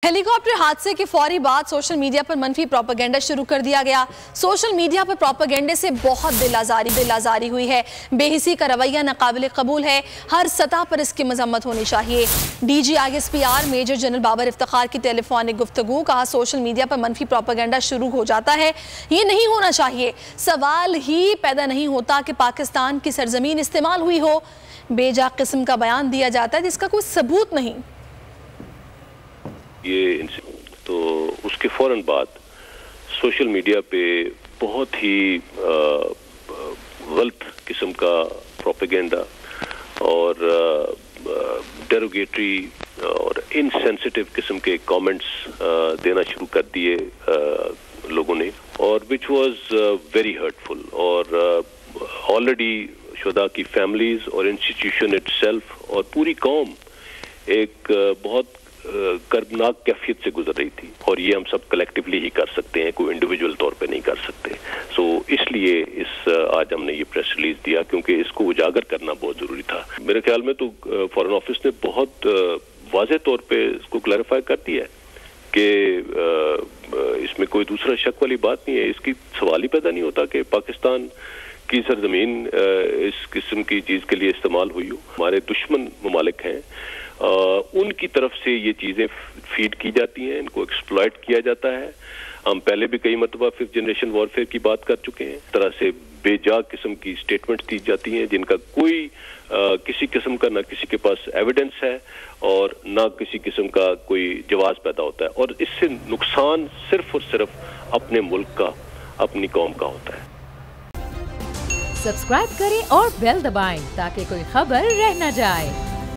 ہیلی copter حادثے کے فوری بعد سوشل میڈیا پر منفی پروپیگنڈا شروع کر دیا گیا۔ سوشل میڈیا پر پروپیگنڈے سے بہت دل آزاری ہوئی ہے۔ بے حسی کا رویہ ناقابل قبول ہے، ہر سطح پر اس کی مذمت ہونی چاہیے۔ D G I S P R major general Babar Iftikhar کی ٹیلی فونک گفتگو، کہا سوشل میڈیا پر منفی پروپیگنڈا شروع ہو جاتا ہے، یہ نہیں ہونا چاہیے۔ سوال ہی پیدا نہیں ہوتا کہ پاکستان کی سرزمین استعمال ہوئی ہو، بے جا قسم کا بیان دیا جاتا ہے جس کا کوئی ثبوت نہیں۔ یہ تو اس کے فوراً بعد سوشل میڈیا پہ بہت ہی غلط قسم کا پروپیگنڈا اور ڈیروگیٹری اور انسینسٹیو قسم کے کامنٹس دینا شروع کر دیے لوگوں نے، اور وچ واز ویری ہرٹفل، اور آلریڈی شہداء کی فیملیز اور انسٹیٹیوشن اٹ سیلف اور پوری قوم ایک بہت کربناک کیفیت سے گزر رہی تھی، اور یہ ہم سب کلیکٹیولی ہی کر سکتے ہیں، کوئی انڈیویجول طور پہ نہیں کر سکتے۔ اس لیے آج ہم نے یہ پریس ریلیز دیا کیونکہ اس کو اجاگر کرنا بہت ضروری تھا۔ میرے خیال میں تو فارن آفس نے بہت واضح طور پہ اس کو کلیریفائی کر دیا ہے کہ اس میں کوئی دوسرا شک والی بات نہیں ہے، اس کی سوال ہی پیدا نہیں ہوتا کہ پاکستان کی سرزمین اس قسم کی چیز کے لیے استعمال ہوئی ہو۔ ہمارے دشمن ممالک ہیں، ان کی طرف سے یہ چیزیں فیڈ کی جاتی ہیں، ان کو ایکسپلائٹ کیا جاتا ہے۔ ہم پہلے بھی کئی مرتبہ 5th جنریشن وارفیئر کی بات کر چکے ہیں۔ اس طرح سے بے جا قسم کی سٹیٹمنٹ دی جاتی ہیں جن کا کوئی کسی قسم کا نہ کسی کے پاس ایویڈنس ہے اور نہ کسی قسم کا کوئی جواز پیدا ہوتا ہے، اور اس سے نقصان صرف اور صرف اپنے ملک کا، اپنی قوم کا ہوتا ہے۔ سبسکرائب کریں اور بیل دبائیں تاکہ کوئی خبر رہ نہ جائے۔